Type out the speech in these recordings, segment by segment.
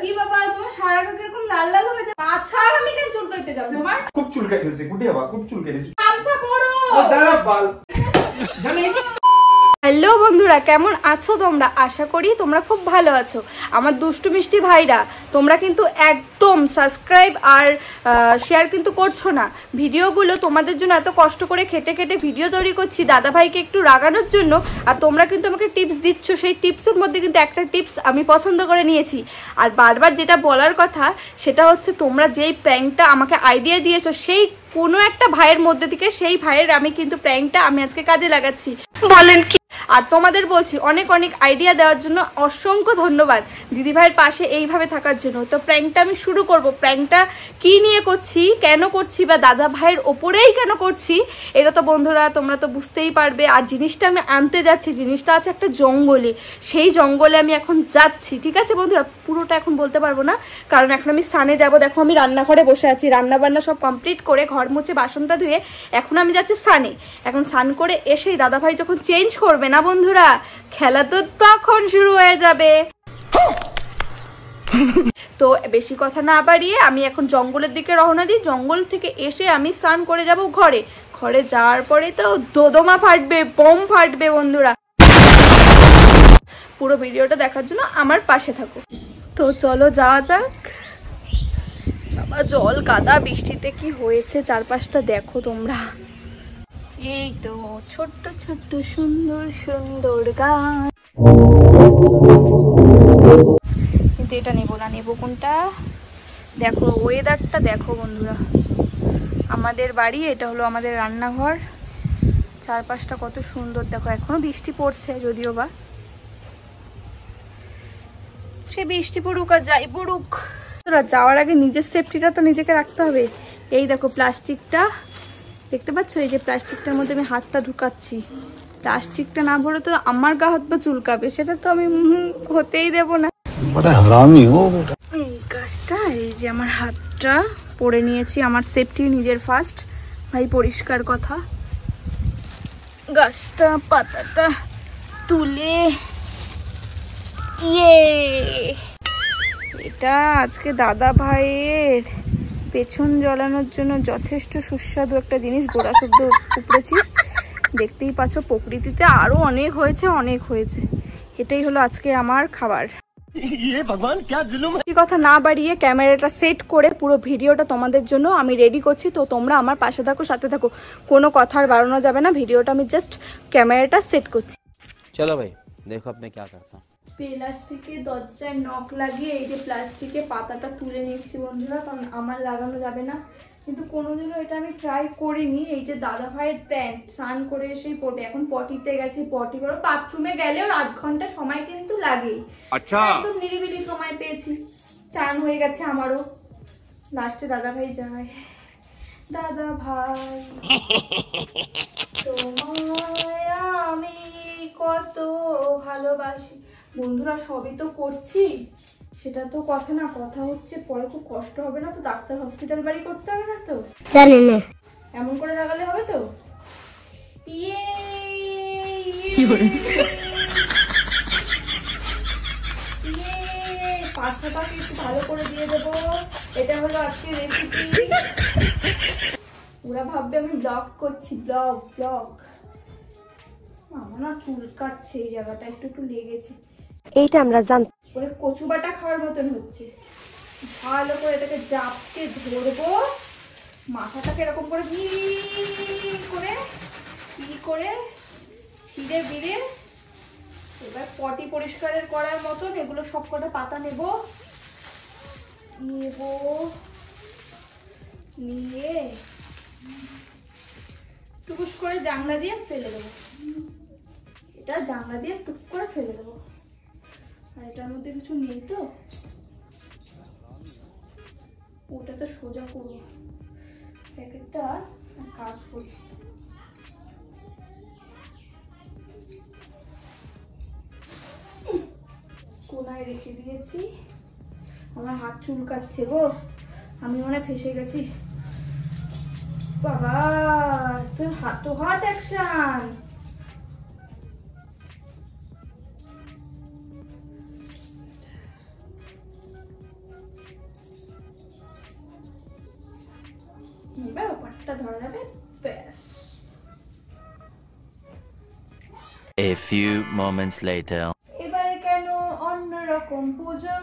কি বাবা তোমার সারা গা কিরকম লাল লাল হয়ে যায়? আচ্ছা আমি কেন চুলকাইতে যাব তোমার? খুব চুলকাইতেছে গুটি বাবা, খুব চুলকাইতেছে। গামছা পরো। দাঁড়া বাল। জানিস? হ্যালো বন্ধুরা, কেমন আছো তোমরা? আশা করি তোমরা খুব ভালো আছো। আমার দুষ্টু মিষ্টি ভাইরা, তোমরা কিন্তু একদম সাবস্ক্রাইব আর শেয়ার কিন্তু করছো না। ভিডিওগুলো তোমাদের জন্য এত কষ্ট করে খেটে খেটে ভিডিও তৈরি করছি দাদা ভাইকে একটু রাগানোর জন্য, আর তোমরা কিন্তু আমাকে টিপস দিচ্ছ। সেই টিপসের মধ্যে কিন্তু একটা টিপস আমি পছন্দ করে নিয়েছি। আর বারবার যেটা বলার কথা সেটা হচ্ছে, তোমরা যেই প্র্যাঙ্কটা আমাকে আইডিয়া দিয়েছো সেই কোনো একটা ভাইয়ের মধ্যে থেকে সেই ভাইয়ের আমি কিন্তু প্র্যাঙ্কটা আমি আজকে কাজে লাগাচ্ছি। বলেন কি? আর তোমাদের বলছি অনেক অনেক আইডিয়া দেওয়ার জন্য অসংখ্য ধন্যবাদ দিদি ভাইয়ের পাশে এইভাবে থাকার জন্য। তো প্র্যাঙ্কটা আমি শুরু করব। প্র্যাঙ্কটা কি নিয়ে করছি, কেন করছি, বা দাদা ভাইয়ের ওপরেই কেন করছি, এটা তো বন্ধুরা তোমরা তো বুঝতেই পারবে। আর জিনিসটা আমি আনতে যাচ্ছি, জিনিসটা আছে একটা জঙ্গলে। সেই জঙ্গলে আমি এখন যাচ্ছি, ঠিক আছে বন্ধুরা? পুরোটা এখন বলতে পারবো না, কারণ এখন আমি স্নানে যাব। দেখো আমি রান্নাঘরে বসে আছি, রান্না বান্না সব কমপ্লিট করে ঘর মুছে বাসনটা ধুয়ে এখন আমি যাচ্ছি স্নানে। এখন স্নান করে এসেই দাদা ভাই যখন চেঞ্জ করবে না বন্ধুরা, খেলা তো তখন শুরু হয়ে যাবে। তো বেশি কথা না বাড়িয়ে আমি এখন জঙ্গলের দিকে রওনা দিই। জঙ্গল থেকে এসে আমি স্নান করে যাব ঘরে। ঘরে যাওয়ার পরে তো দোদমা ফাটবে, বোম ফাটবে বন্ধুরা। পুরো ভিডিওটা দেখার জন্য আমার পাশে থাকো। তো চলো যাওয়া যাক। বাবা জল কাদা, বৃষ্টিতে কি হয়েছে চারপাশটা দেখো তোমরা। এই তো ছোট্ট ছোট্ট সুন্দর সুন্দর গাছ। কিন্তু এটা নেবো না, নেবো কোনটা? দেখো ওয়েদারটা দেখো বন্ধুরা। আমাদের বাড়ি, এটা হলো আমাদের রান্নাঘর। চারপাশটা কত সুন্দর দেখো। এখনো বৃষ্টি পড়ছে যদিও বা, সে বৃষ্টি পড়ুক আর যাই পড়ুক, যাওয়ার আগে নিজের সেফটিটা তো নিজেকে রাখতে হবে। এই দেখো প্লাস্টিকটা দেখতে পাচ্ছ, এই যে প্লাস্টিকটার মধ্যে আমি হাতটা ঢুকাচ্ছি। প্লাস্টিকটা না ভরে তো আমার গা হাত পা চুলকাবে, সেটা তো আমি হতেই দেবো না। এই গাছটা, এই যে আমার হাতটা পরে নিয়েছি, আমার সেফটি নিজের ফার্স্ট ভাই, পরিষ্কার কথা। গাছটা পাতাটা তুলে এটা আজকে দাদা ভাইয়ের পেছন জ্বালানোর জন্য যথেষ্ট সুস্বাদু একটা জিনিস গোড়া শুদ্ধ উপড়েছি। দেখতেই পাচ্ছ প্রকৃতিতে আরো অনেক হয়েছে, অনেক হয়েছে। এটাই হলো আজকে আমার খাবার। কথা না বাড়িয়ে ক্যামেরাটা সেট করে পুরো ভিডিওটা তোমাদের জন্য আমি রেডি করছি। তো তোমরা আমার পাশে থাকো, সাথে থাকো, কোনো কথার বাড়ানো যাবে না। ভিডিওটা আমি জাস্ট ক্যামেরাটা সেট করছি। চলো ভাই দেখো আপনি কি করতে। প্লাস্টিকে দরজায় নখ লাগিয়ে এই যে প্লাস্টিকে পাতাটা তুলে নিচ্ছি বন্ধুরা, কারণ আমার লাগানো যাবে না। কিন্তু কোনোদিনও এটা আমি ট্রাই করিনি। এই যে দাদা ভাইয়ের প্যান্ট, স্নান করে এসেই পড়বে। এখন পটিতে গেছে, পটি করে বাথরুমে গেলেও আধ ঘন্টা সময় কিন্তু লাগেই। আচ্ছা, একদম নিরিবিলি সময় পেয়েছি। চান হয়ে গেছে আমারও। লাস্টে দাদা ভাই যায়। দাদা ভাই তোমায় আমি কত ভালোবাসি। বন্ধুরা সবই তো করছি, সেটা তো কথা না। কথা হচ্ছে পরে খুব কষ্ট হবে না তো? ডাক্তার হসপিটাল বাড়ি করতে হবে না তো? জানি না, এমন করে লাগালে হবে তো? পাছাটাকে একটু ভালো করে দিয়ে দেবো। এটা হলো আজকে রেসিপি। ওরা ভাববে আমি ব্লগ করছি, ব্লগ ব্লগ। আমার না চুল কাটছে, এই জায়গাটা একটু একটু লেগেছে। এইটা আমরা জানতাম। ওরে কচু বাটা খাওয়ার মতন হচ্ছে। ভালো করে এটাকে জাপটে ধরবো, মাথাটাকে এরকম করে করে ছিঁড়ে বিড়ে এবার পটি পরিষ্কারের করার মতন এগুলো সব কটা পাতা নেব, নিয়ে টুকুস করে জানলা দিয়ে ফেলে দেবো। এটা জানলা দিয়ে টুক করে ফেলে দেবো। আর এটার মধ্যে কিছু নেই তো, ওটা তো সোজা করবো। প্যাকেটটা কাজ করি। কোনায় রেখে দিয়েছি। আমার হাত চুলকাচ্ছে গো, আমি মনে ফেসে গেছি। বাবা তোর হাত অ্যাকশন। এবার ওপারটা ধরা যাবে, ব্যাস। A few moments later. এবার কেন অন্যরকম পুজো,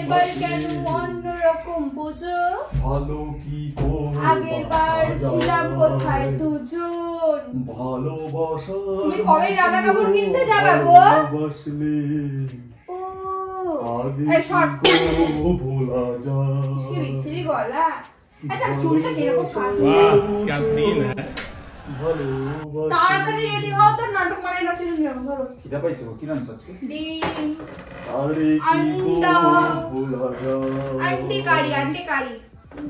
এবার কেন অন্যরকম পুজো, ভালো কি করে আগের বার ছিলাম কোথায় দুজন। ভালোবাসা তুমি কবে জামা কাপড় কিনতে যাবা গো? বসলে ও আগে এই শর্ট কি ভোলা যায় কি বিচ্ছিরি গলা। আচ্ছা চুলটা কিরকম কাটবে? क्या सीन है। ভালোবাসা তাড়াতাড়ি রেডি হও, তো নাটক মানে নাচি নিয়ম ধরো। খিদা পাইছে কি রান্না আজকে? ডিম, আরে কি আন্ডা, ভোলা যায় আন্টি কারি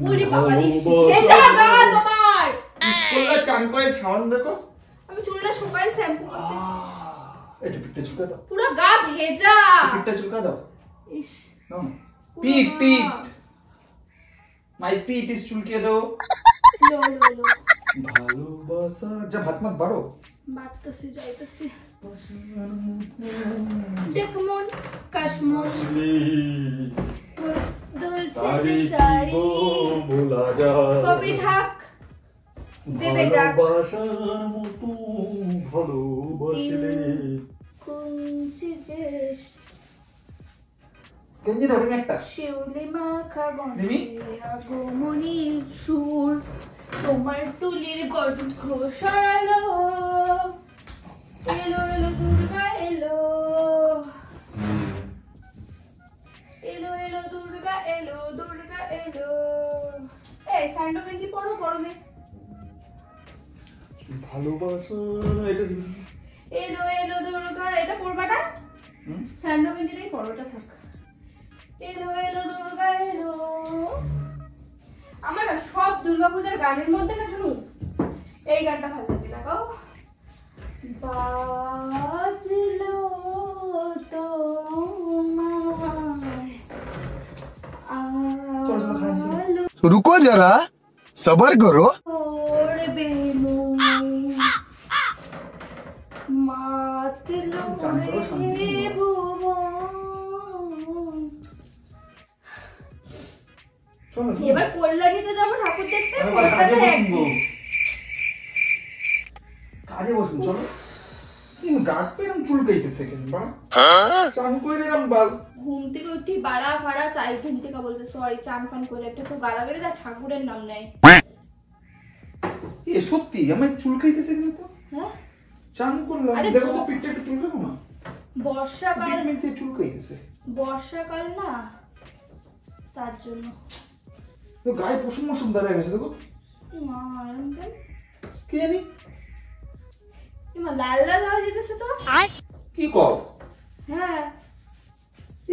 বুড়ি বাবালি ভেজা গা তোমার। বললা চান করে সাউন্ড দেখো। আমি চুলটা শুকাই শ্যাম্পু করছি, এটা পিঠটা চুকা দাও, পুরো গা ভেজা। পিঠটা চুকা দাও। ইস নাও পুরো পিট গা। পিট মাই পিট ইজ চুলকে দাও। লো লো লো ভালোবাসা যা ভাত মাত বাড়ো। বাড়তেছি যাইতেছি। দেখমন কাশমন দুলছে যে শাড়ি, ভোলা যায় কবি ঢাক দেবে ডাক, ভালোবাসার মতো ভালোবাসলে কুঞ্চি যে গেঞ্জি দাও তুমি একটা। শিউলি মাখা মিমি? গন্ধে আগমনীর সুর, তোমার টুলির গন্ধ সরালো, এলো এলো দুর্গা এলো, এলো এলো দুর্গা এলো, দুর্গা এলো। এই স্যান্ডো গেঞ্জি পরো গরমে। ভালোবাসা এটা দিবি। এলো এলো দুর্গা, এটা পরবা না? স্যান্ডো গেঞ্জিটাই পরোটা থাক। এলো এলো দুর্গা এলো। আমার না সব দুর্গাপূজার গানের মধ্যে না শুনু এই গানটা ভালো লাগে। লাগাও বাজলো তোমার रुको जरा सबर करो পড়বে মাতলো রে ভুবন। চলো এবার কল্যাণীতে যাবো ঠাকুর দেখতে। কাজে বসুন চলো। কি গাত পেরম চুলকাইতেছে কেন বাড়া? চান কইরে এরম বাল। ঘুম থেকে উঠি বাড়া ফাড়া চাই, ঘুম থেকে বলছে সরি চান ফান করে একটা তো গালাগালি, তার ঠাকুরের নাম নেয়। এ সত্যি আমার চুলকাইতেছে কেন তো? হ্যাঁ চান করলাম আরে দেখো তো পিঠটা একটু চুলকাবো না। বর্ষাকাল, মিনিটে চুলকাইতেছে বর্ষাকাল না তার জন্য। তো গায়ে পশম মশম দাঁড়ায় গেছে দেখো। না এরকম কেন? কি জানি এমা লাল লাল হয়ে যেতেছে তো। কি কও? হ্যাঁ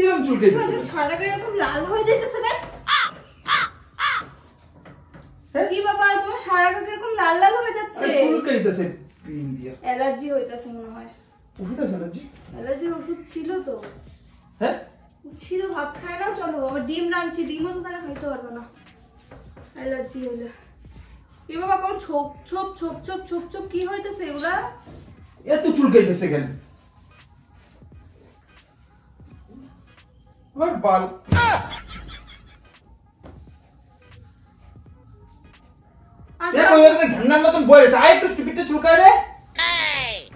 এরম চুলকাইতেছে কেন? সারা গায়ে এরকম লাল হয়ে যেতেছে কেন? হ্যাঁ? কি বাবা তোমার সারা গায়ে এরকম লাল লাল হয়ে যাচ্ছে? আরে চুলকাইতেছে ক্রিম দিয়া। অ্যালার্জি হইতাছে মনে হয়। ওষুধ আছে না জি? অ্যালার্জির ওষুধ ছিল তো। হ্যাঁ ছিল, ভাত খায় না চলো। আবার ডিম রাঁধছি, ডিমও তো তারা খাইতে পারবে না অ্যালার্জি হলে। এ বাবা কোন ছোপ ছোপ ছোপ ছোপ ছোপ ছোপ কি হইতেছে এগুলা? এত চুলকাইতেছে কেন? আমার বাল দেখো এরকম ঠান্ডার মতন বয়স আয় একটু পিঠটা চুলকায় দে।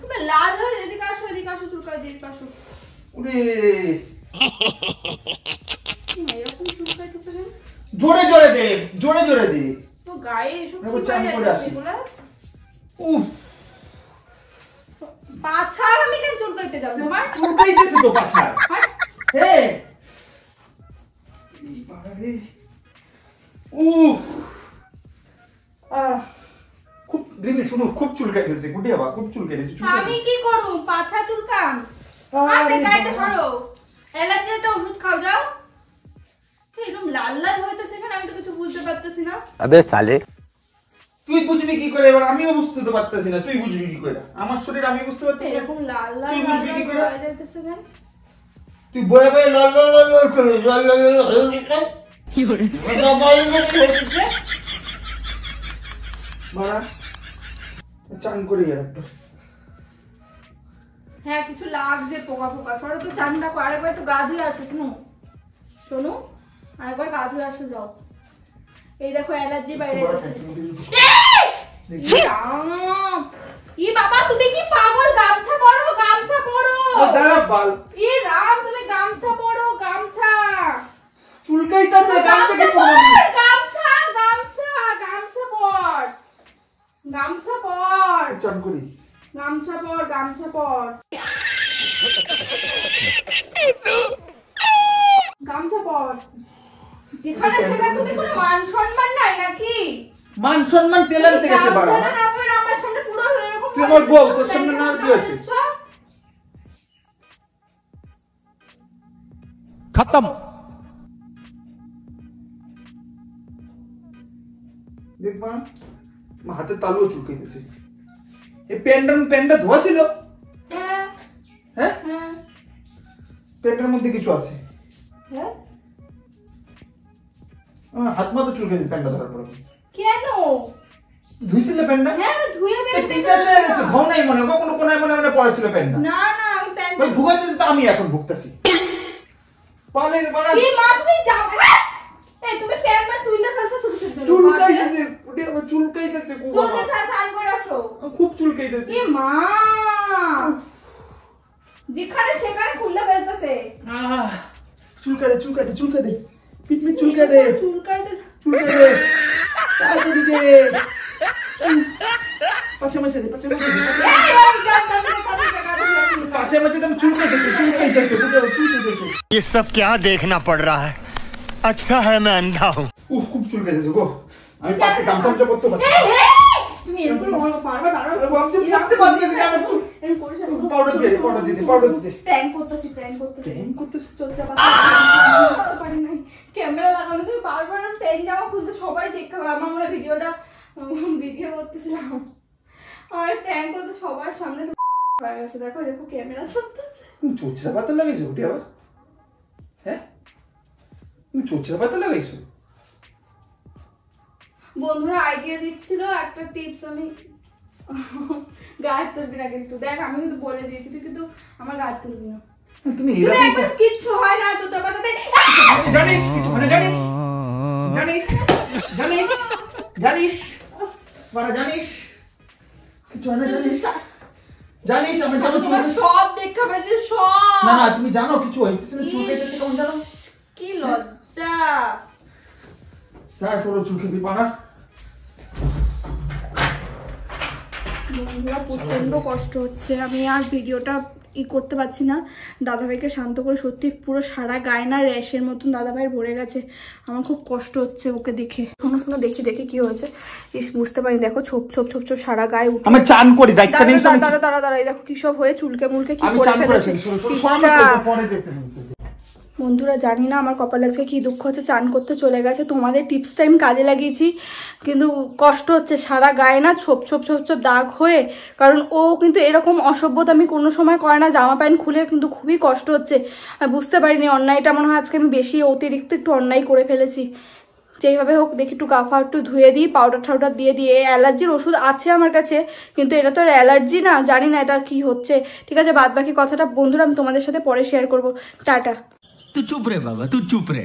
তুমি লাল হয়ে এদিকে আসো, এদিকে আসো, চুলকায় দিয়ে এদিকে আসো। ওরে এরকম চুলকাইতেছে কেন? জোরে জোরে দে, জোরে জোরে দে। তো গায়ে এসব দেখো, কি চান বাইরে করে আসছে আসি। এগুলা? উফ পাছা আমি কেন চুলকাইতে যাবো তোমার? চুলকাইতেছে তো পাছায়। হাট। হে এই বাড়ারে উফ খুব দিনে শুনো খুব চুলকাইতেছে গুটিয়া বা খুব চুলকাইতেছে আমি কি করব? পাছা চুলকান। আরে হাতে গাইতে বাবা। সরো। অ্যালার্জি একটা ওষুধ খাও যাও। এরকম লাল লাল হইতেছে কেন? আমি তো কিছু বুঝতে পারতেছি না। अबे साले তুই বুঝবি কি করে? এবার আমিও বুঝতে তো পারতেছি না, তুই বুঝবি কি করে? আমার শরীর আমি বুঝতে পারতেছি না। এরকম লাল লাল তুই লাল বুঝবি কি করে? হয়ে যাইতেছে কেন? তুই বয়ে বয়ে লাল লাল লাল লাল করে লাল লাল লাল লাল কি করে মারা চান করি আর একটু। হ্যাঁ কিছু লাগছে পোকা পোকা। সরো তো চানটা করে আরেকবার একটু গা ধুয়ে আসো। শোনো শোনো আরেকবার গা ধুয়ে আসো যাও। এই দেখো অ্যালার্জি বাইরে গেছে। ই বাবা তুমি কি পাগল? গামছা পরো, গামছা পরো। দাঁড়া বাল। ই রাম তুমি গামছা পরো, গামছা। চুলকাইতেছে, গামছা কি পরবো? গামছা, গামছা, গামছা পর। গামছা পর। চান করি। গামছা পর, গামছা পর। গামছা পর। যেখানে সেখানে তুমি কোনো মান সম্মান নাই নাকি? মান সম্মান তেলান থেকে গেছে বাড়া। গামছা না পরে আমার সামনে পুরো এরকম তুই আমার বউ, তোর সামনে না আর কি আছে? खत्म। দেখবা আমার হাতে তালুও চুলকাইতেছে। এই প্যান্টটা ধোয়া ছিল? হ্যাঁ হ্যাঁ, হ্যাঁ প্যান্টের মধ্যে কিছু আছে। হ্যাঁ। আমার হাত মা তো চুলকাইতেছে প্যান্টটা ধরার পর। কেন? ধুইছিলে প্যান্টটা? হ্যাঁ আমি ধুয়ে বের টিচার হয়ে গেছে, ঘাও নাই মনে, কখনো কোনায় মনে পড়েছিল প্যান্টটা। না না আমি প্যান্ট ভাই ভুগাইতেছে তো আমি এখন ভুগতাছি। পালের বাড়া কি মা তুমি যাও। এই তুমি প্যান্ট না তুইলা ফেলতেছো কিসের জন্য? চুলকাইতেছে, ওটা আমার চুলকাইতেছে খুব তুই বাবা। চান করে আসো। খুব চুলকাইতেছে। কি মা যেখানে সেখানে খুলে ফেলতেছে। চুলকা দে পিট চুলকা দে চুলকাইতে তাড়াতাড়ি দে। পাছে মাছে দে তুমি চুলকাইতেছে। ये सब क्या देखना पड़ रहा है? अच्छा है मैं अंधा हूँ। খুব চুলকাইতেছে গো। আমি পাতে গামছা পরতে পারছি। তুমি এরকম পারবে না। আমি পাতে পারতেছি না, আমার চুল এরকম করিস না। পাউডার দে। প্র্যাঙ্ক করতেছি। প্রেম করতেছ? চলতে পারি নাই। ক্যামেরা লাগানো তুমি বারবার প্যান্ট জামা খুলতে সবাই দেখতে পাবে। আমার মনে ভিডিও করতেছিলাম। আর প্র্যাঙ্ক করতে সবার সামনে হয়ে গেছে। দেখো ক্যামেরা চলতেছে। তুমি চোচরা পাতা লাগাইছো ওটি আবার? হ্যাঁ, তুমি চোচরা পাতা লাগাইছো? বন্ধুরা আইডিয়া দিচ্ছিল একটা টিপস, আমি গায়ে তুলবি না কিন্তু। দেখ আমি কিন্তু বলে দিয়েছি, তুই কিন্তু আমার গায়ে তুলবি না। তুমি তুমি একবার কিচ্ছু হয় না তো তোমার তাতে জানিস কিছু মানে জানিস মানে জানিস কিছু মানে জানিস আমি কেমন চুল সব দেখা পেয়েছে সব। না তুমি জানো কিছু হইতেছে না, চুল কেটেছে কেমন জানো? কি লজ্জা। তাই তোর চুল কেটে পানা। বন্ধুরা প্রচন্ড কষ্ট হচ্ছে, আমি আর ভিডিওটা করতে পারছি না। দাদাভাইকে শান্ত করে, সত্যি পুরো সারা গায়ে না র্যাশের মতন দাদাভাই ভরে গেছে। আমার খুব কষ্ট হচ্ছে ওকে দেখে। শোনো দেখি কি হয়েছে। বুঝতে পারি, দেখো ছোপ সারা গায়ে উঠে। আমি চান করি দায়িত্ব নেই। দাঁড়া দেখো কি সব হয়ে চুলকে মুলকে কি আমি করে চান ফেলেছে। পরে দেখতে। বন্ধুরা জানি না আমার কপালে আজকে কি দুঃখ হচ্ছে, চান করতে চলে গেছে। তোমাদের টিপস টাইম কাজে লাগিয়েছি, কিন্তু কষ্ট হচ্ছে সারা গায়ে না ছোপ দাগ হয়ে। কারণ ও কিন্তু এরকম অসভ্যতা আমি কোনো সময় করে না, জামা প্যান্ট খুলে, কিন্তু খুবই কষ্ট হচ্ছে। আমি বুঝতে পারিনি অন্যায়টা মনে হয় আজকে আমি বেশি অতিরিক্ত একটু অন্যায় করে ফেলেছি। যেইভাবে হোক দেখি একটু গাফা একটু ধুয়ে দিই, পাউডার দিয়ে দিয়ে। অ্যালার্জির ওষুধ আছে আমার কাছে, কিন্তু এটা তো অ্যালার্জি না, জানি না এটা কি হচ্ছে। ঠিক আছে, বাদ বাকি কথাটা বন্ধুরা আমি তোমাদের সাথে পরে শেয়ার করবো। টাটা। तू चुप रे बाबा, तू चुप रे।